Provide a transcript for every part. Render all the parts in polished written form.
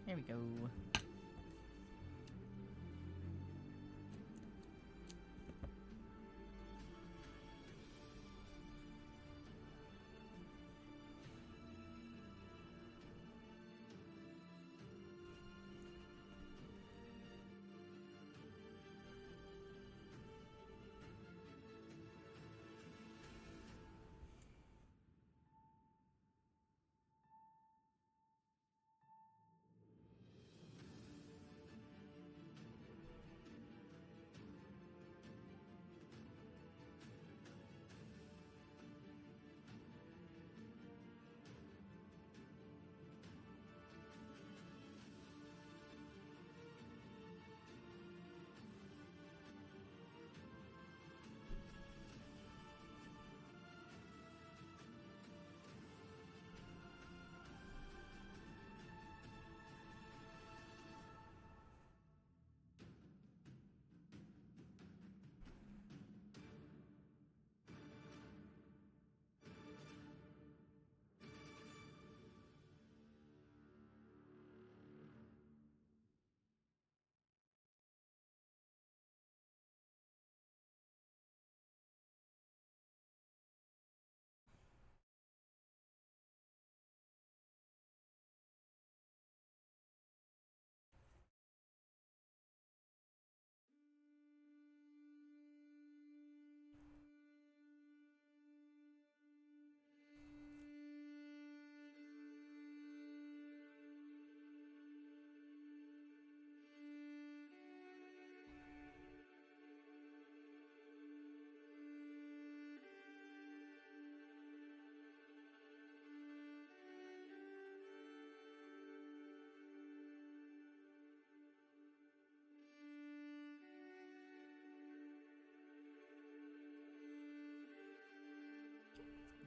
Here we go.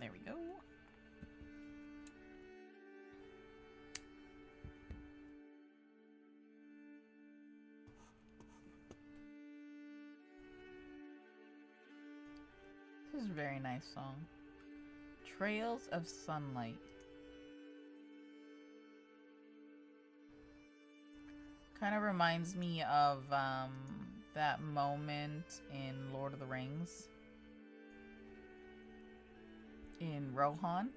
There we go. This is a very nice song. Trails of Sunlight. Kind of reminds me of that moment in Lord of the Rings. In Rohan.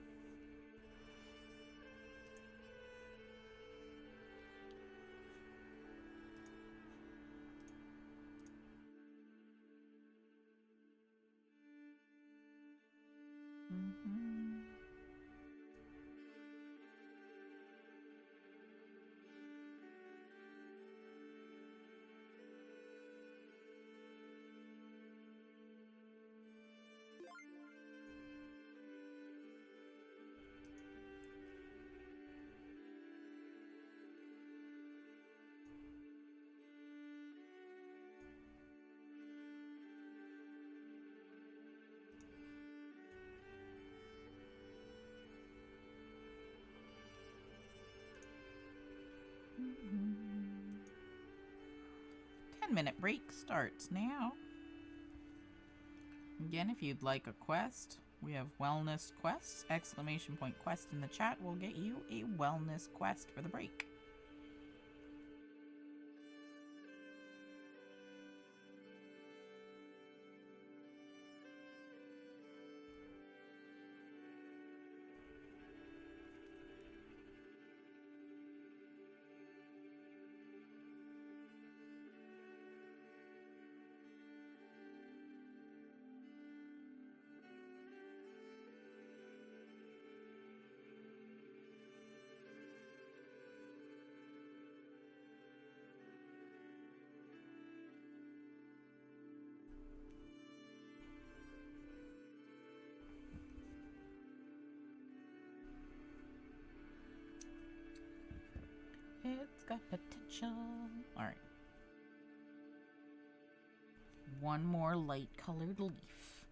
Mm-hmm. 10-minute break starts now. Again, if you'd like a quest, we have wellness quests. ! Quest in the chat will get you a wellness quest for the break. It's got potential. Alright. One more light colored leaf.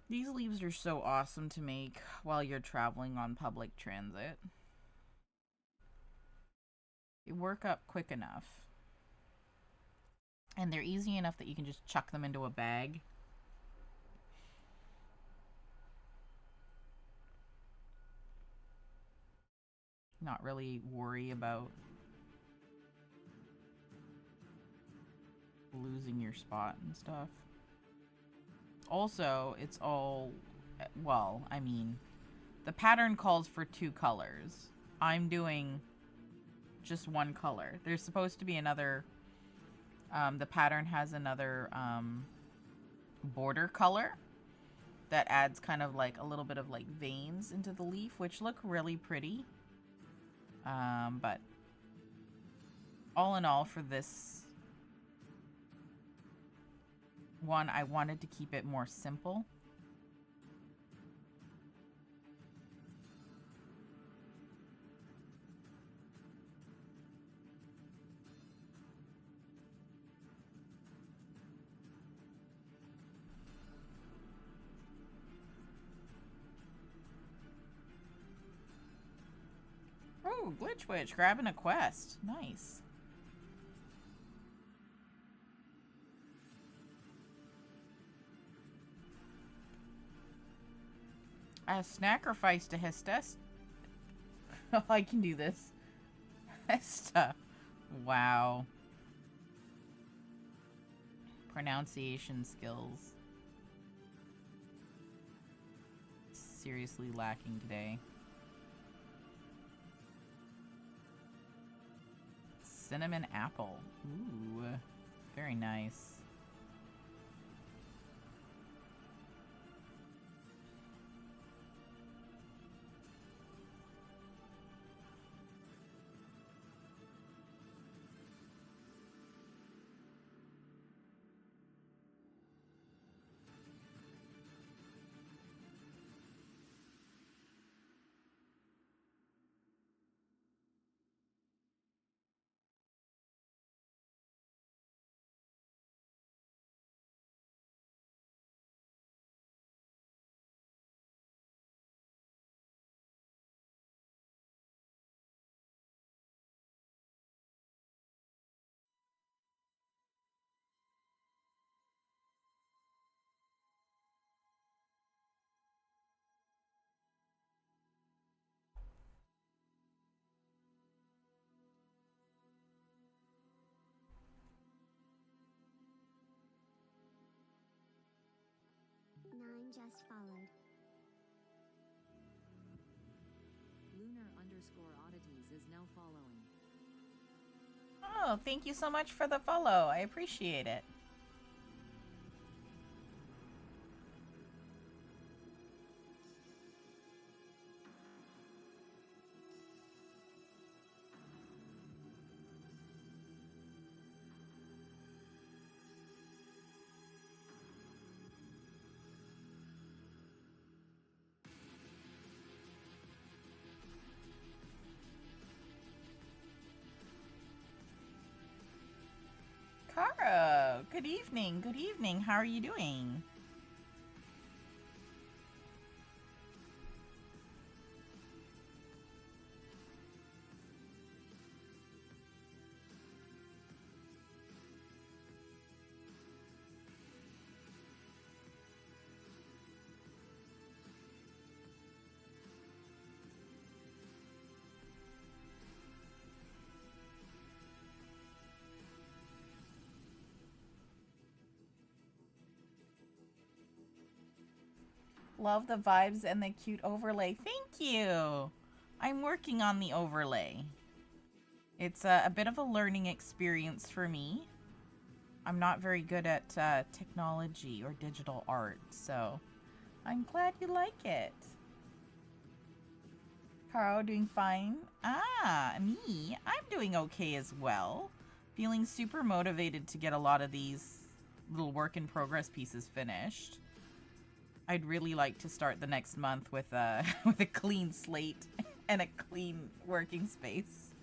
These leaves are so awesome to make while you're traveling on public transit. They work up quick enough. And they're easy enough that you can just chuck them into a bag. Not really worry about losing your spot and stuff. Also, it's all, well, I mean, the pattern calls for 2 colors. I'm doing just 1 color. There's supposed to be another, the pattern has another border color that adds kind of like a little bit of like veins into the leaf, which look really pretty. But all in all, for this one, I wanted to keep it more simple. Oh, Glitch Witch grabbing a quest. Nice. A sacrifice to Hestes. I can do this. Hesta. Wow. Pronunciation skills. Seriously lacking today. Cinnamon apple. Ooh. Very nice. Nine just followed. Lunar_oddities is now following. Oh, thank you so much for the follow. I appreciate it. Kara, good evening. Good evening. How are you doing? Love the vibes and the cute overlay. Thank you. I'm working on the overlay. It's a bit of a learning experience for me. I'm not very good at technology or digital art, so I'm glad you like it. Caro, doing fine? Ah, me? I'm doing okay as well. Feeling super motivated to get a lot of these little work in progress pieces finished. I'd really like to start the next month with a with a clean slate and a clean working space.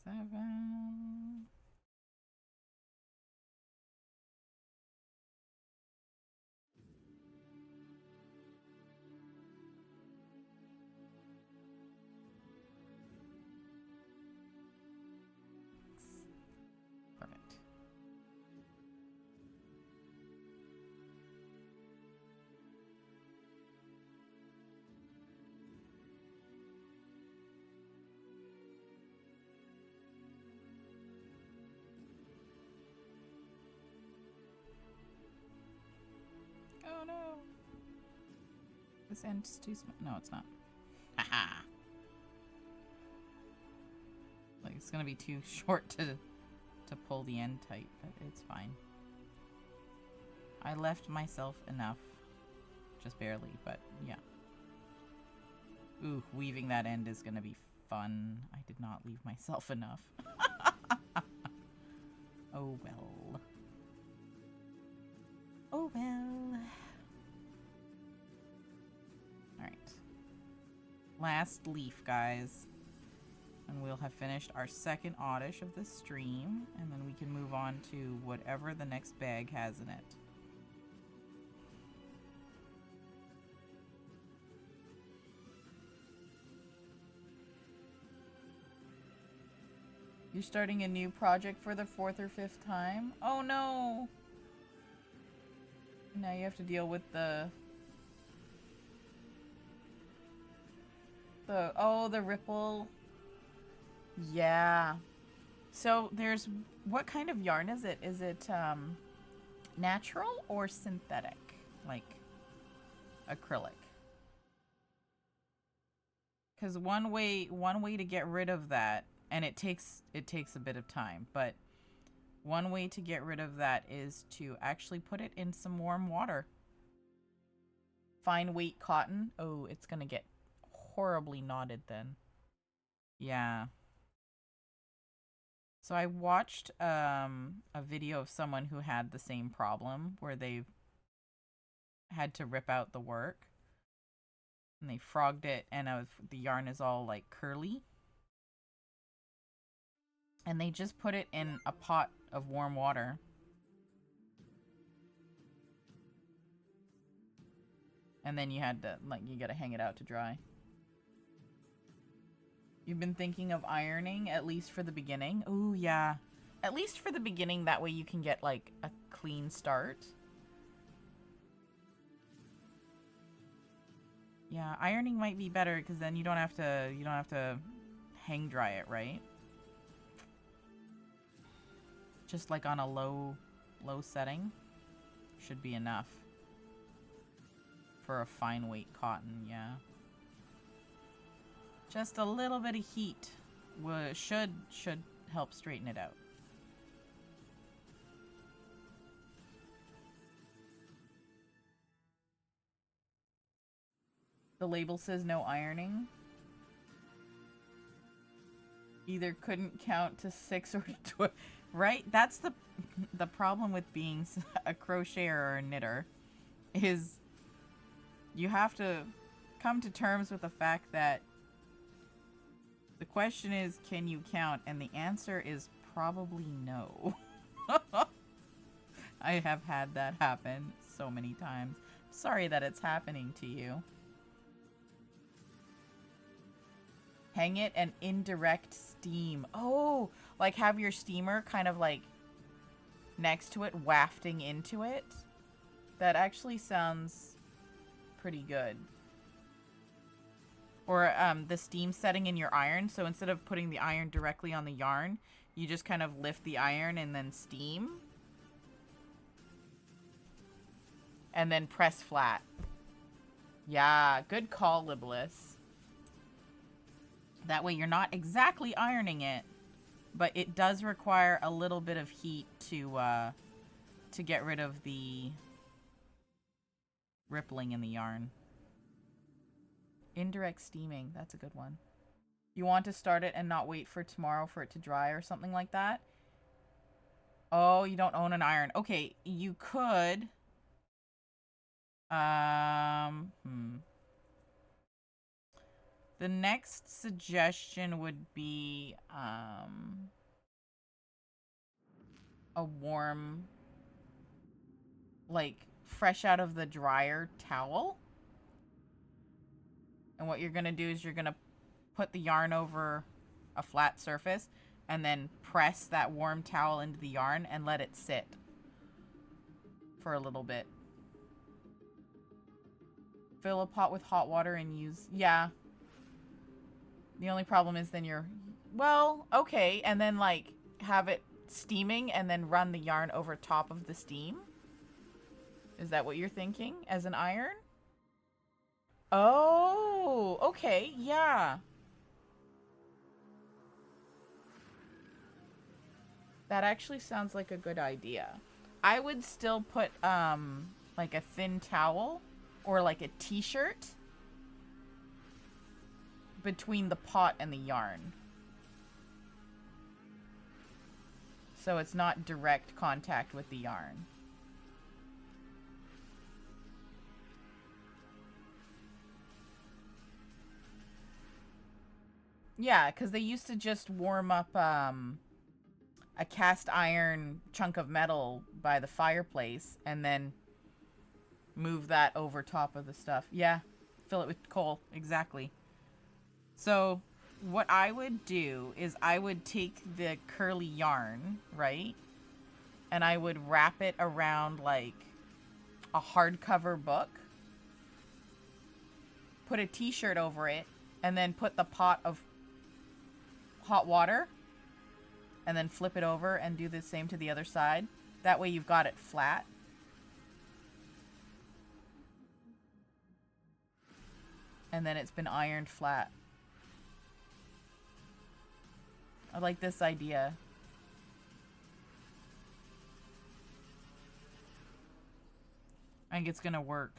7. Perfect. Oh no. This end's too small. No, it's not. Haha. Like it's gonna be too short to pull the end tight, but it's fine. I left myself enough. Just barely, but yeah. Ooh, weaving that end is gonna be fun. I did not leave myself enough. Oh well. Oh well. Alright. Last leaf, guys. And we'll have finished our second oddish of the stream. And then we can move on to whatever the next bag has in it. You're starting a new project for the 4th or 5th time? Oh no! Now you have to deal with the ripple. Yeah. So there's, what kind of yarn is it? Is it natural or synthetic? Like acrylic? Because one way to get rid of that, and it takes a bit of time, but one way to get rid of that is to actually put it in some warm water. Fine weight cotton. Oh, it's gonna get horribly knotted then. Yeah. So I watched a video of someone who had the same problem where they've had to rip out the work. And they frogged it, and the yarn is all like curly. And they just put it in a pot of warm water. And then you had to, like, you gotta hang it out to dry. You've been thinking of ironing, at least for the beginning? Ooh, yeah. At least for the beginning, that way you can get, like, a clean start. Yeah, ironing might be better, because then you don't have to hang dry it, right? Just like on a low setting should be enough for a fine weight cotton. Yeah, just a little bit of heat should help straighten it out. The label says no ironing. Either couldn't count to 6 or 12. Right? That's the problem with being a crocheter or a knitter, is you have to come to terms with the fact that the question is, can you count? And the answer is probably no. I have had that happen so many times. Sorry that it's happening to you. Hang it and indirect steam. Oh, like have your steamer kind of like next to it, wafting into it. That actually sounds pretty good. Or the steam setting in your iron. So instead of putting the iron directly on the yarn, you just kind of lift the iron and then steam. And then press flat. Yeah, good call, Liblis. That way you're not exactly ironing it, but it does require a little bit of heat to get rid of the rippling in the yarn. Indirect steaming, that's a good one. You want to start it and not wait for tomorrow for it to dry or something like that? Oh, you don't own an iron. Okay, you could. The next suggestion would be a warm, like fresh out of the dryer towel. And what you're going to do is you're going to put the yarn over a flat surface and then press that warm towel into the yarn and let it sit for a little bit. Fill a pot with hot water and use... Yeah. The only problem is then you're... Well, okay. And then, like, have it steaming and then run the yarn over top of the steam? Is that what you're thinking? As an iron? Oh, okay. Yeah. That actually sounds like a good idea. I would still put, like a thin towel or like a t-shirt between the pot and the yarn. So it's not direct contact with the yarn. Yeah, because they used to just warm up, a cast iron chunk of metal by the fireplace and then move that over top of the stuff. Yeah, fill it with coal. Exactly. So what I would do is I would take the curly yarn, right? And I would wrap it around like a hardcover book. Put a t-shirt over it and then put the pot of hot water and then flip it over and do the same to the other side. That way you've got it flat. And then it's been ironed flat. I like this idea. I think it's gonna work.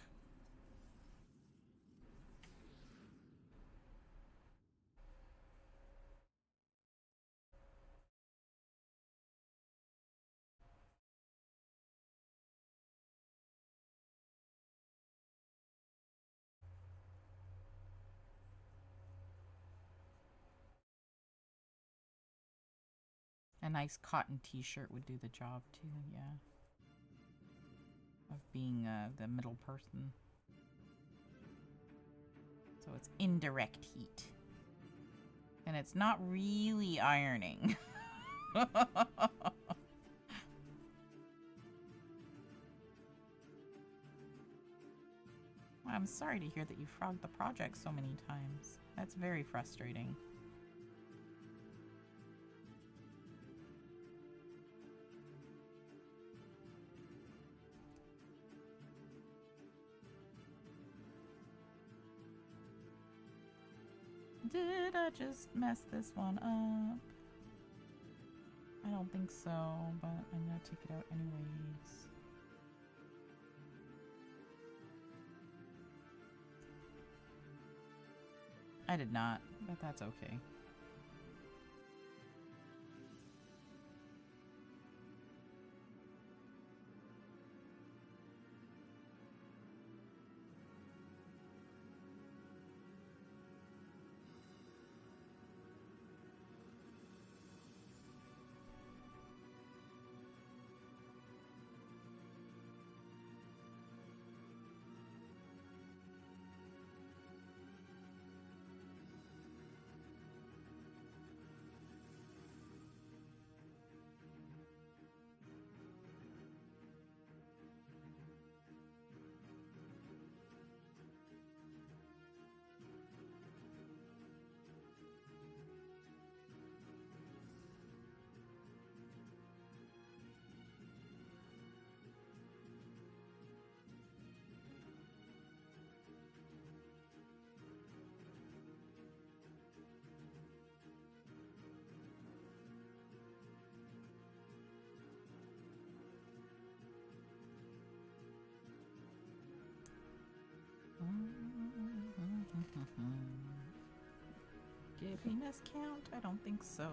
A nice cotton t-shirt would do the job too, yeah. Of being the middle person. So it's indirect heat. And it's not really ironing. I'm sorry to hear that you frogged the project so many times. That's very frustrating. Did I just mess this one up? I don't think so, but I'm gonna take it out anyways. I did not, but that's okay. Gibbiness count? I don't think so.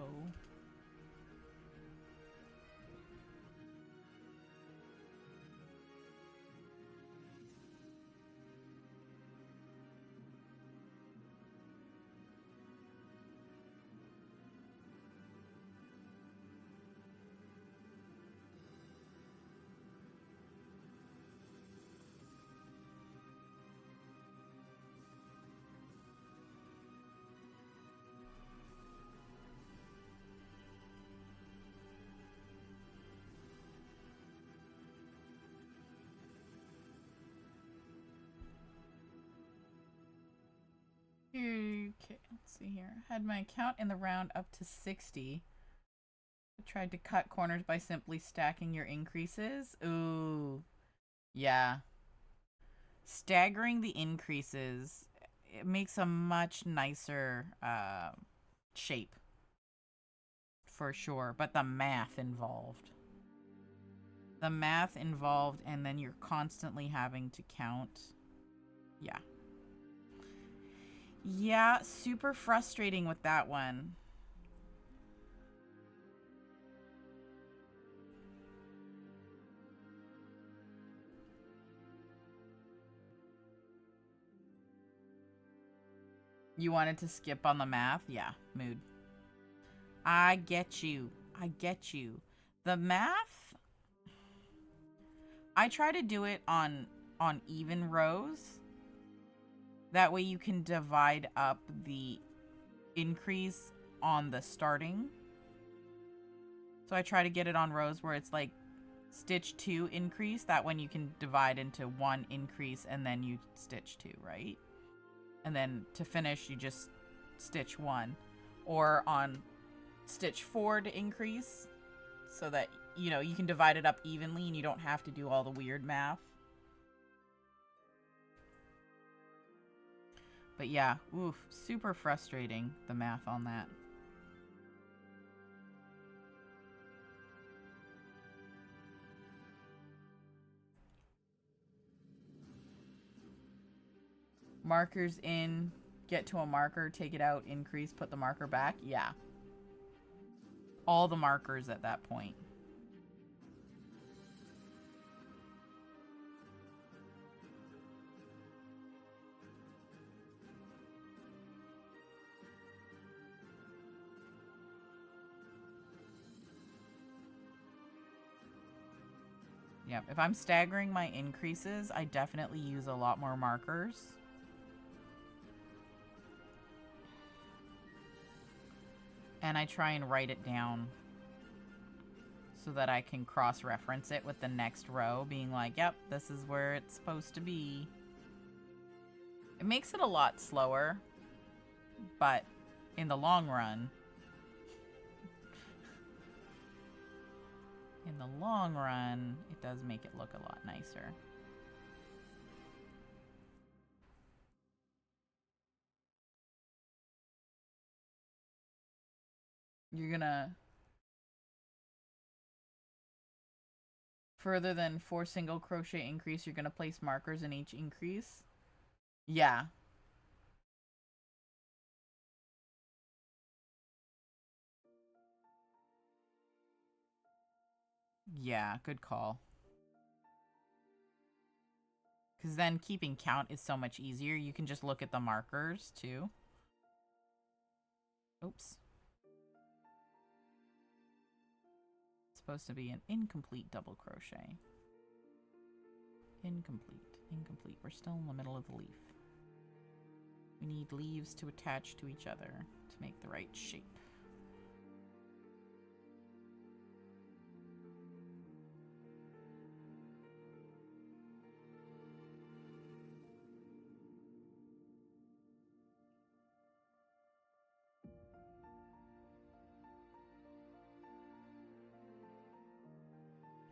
let's see here. Had my account in the round up to 60. I tried to cut corners by simply stacking your increases. Ooh. Yeah. Staggering the increases, it makes a much nicer shape. For sure. But the math involved. The math involved, and then you're constantly having to count. Yeah. Yeah, super frustrating with that one. You wanted to skip on the math? Yeah, mood. I get you. I get you. The math, I try to do it on even rows. That way you can divide up the increase on the starting. So I try to get it on rows where it's like stitch 2 increase. That one you can divide into 1 increase and then you stitch 2, right? And then to finish, you just stitch 1. Or on stitch 4 to increase so that, you know, you can divide it up evenly and you don't have to do all the weird math. But yeah, oof, super frustrating, the math on that. Markers in, get to a marker, take it out, increase, put the marker back. Yeah. All the markers at that point. Yep, if I'm staggering my increases, I definitely use a lot more markers. And I try and write it down so that I can cross-reference it with the next row, being like, yep, this is where it's supposed to be. It makes it a lot slower, but in the long run, it does make it look a lot nicer. You're gonna... Further than 4 single crochet increase, you're gonna place markers in each increase. Yeah. Yeah, good call. Because then keeping count is so much easier. You can just look at the markers, too. Oops. It's supposed to be an incomplete double crochet. Incomplete. Incomplete. We're still in the middle of the leaf. We need leaves to attach to each other to make the right shape.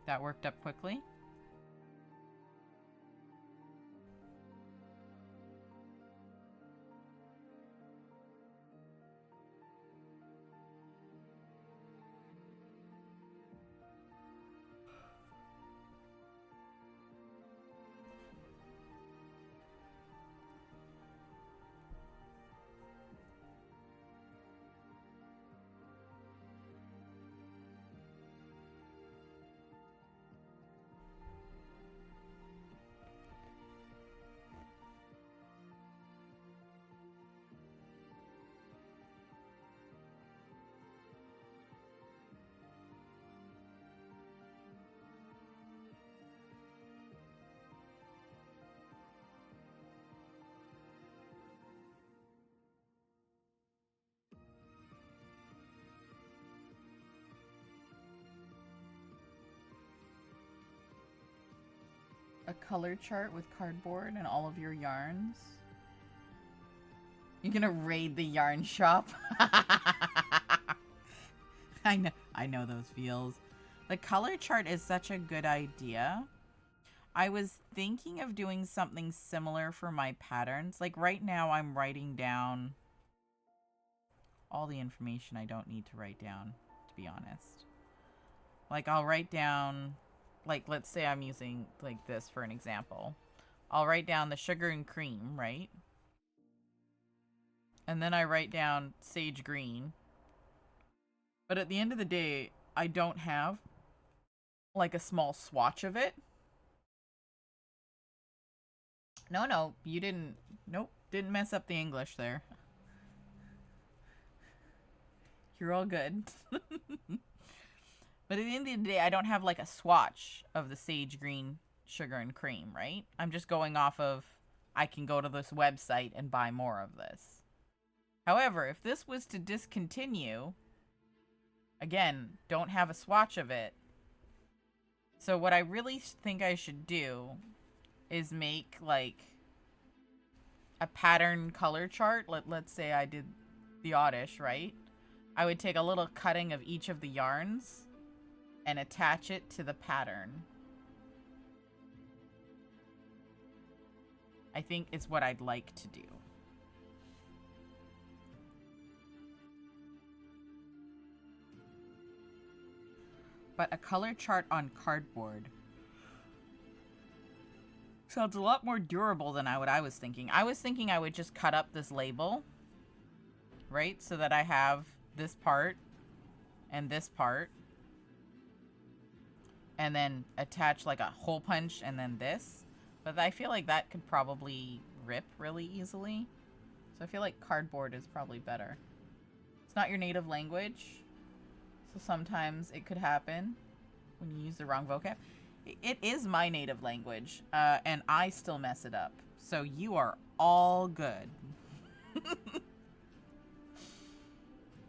That worked up quickly. A color chart with cardboard and all of your yarns. You're gonna raid the yarn shop. I know those feels. The color chart is such a good idea. I was thinking of doing something similar for my patterns. Like right now I'm writing down all the information I don't need to write down, to be honest. Like I'll write down, like let's say I'm using like this for an example. I'll write down the sugar and cream, right? And then I write down sage green. But at the end of the day, I don't have like a small swatch of it. No, you didn't. Nope, didn't mess up the English there. You're all good. But at the end of the day, I don't have like a swatch of the sage green sugar and cream, right? I'm just going off of, I can go to this website and buy more of this. However, if this was to discontinue, again, don't have a swatch of it. So what I really think I should do is make like a pattern color chart. Let's say I did the oddish, right? I would take a little cutting of each of the yarns and attach it to the pattern. I think it's what I'd like to do. But a color chart on cardboard sounds a lot more durable than what I was thinking. I was thinking I would just cut up this label, right? So that I have this part and this part. And then attach like a hole punch and then this. But I feel like that could probably rip really easily. So I feel like cardboard is probably better. It's not your native language. So sometimes it could happen when you use the wrong vocab. It is my native language, and I still mess it up. So you are all good.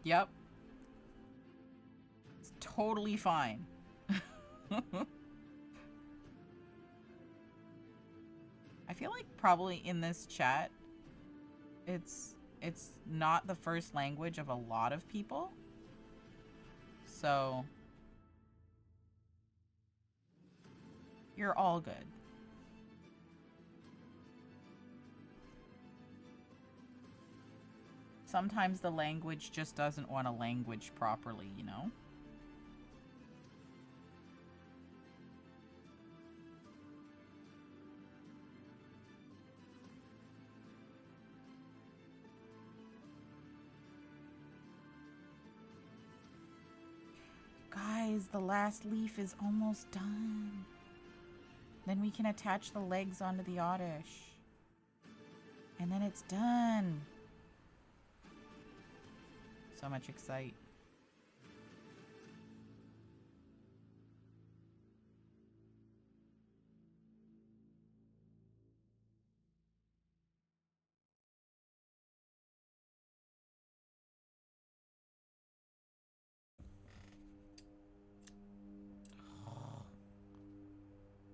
Yep. It's totally fine. I feel like probably in this chat, it's not the first language of a lot of people. So you're all good. Sometimes the language just doesn't want to language properly, you know? Guys, the last leaf is almost done. Then we can attach the legs onto the oddish. And then it's done. So much excite.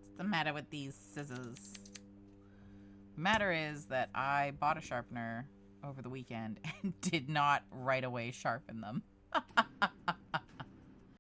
What's the matter with these scissors? The matter is that I bought a sharpener over the weekend and did not right away sharpen them.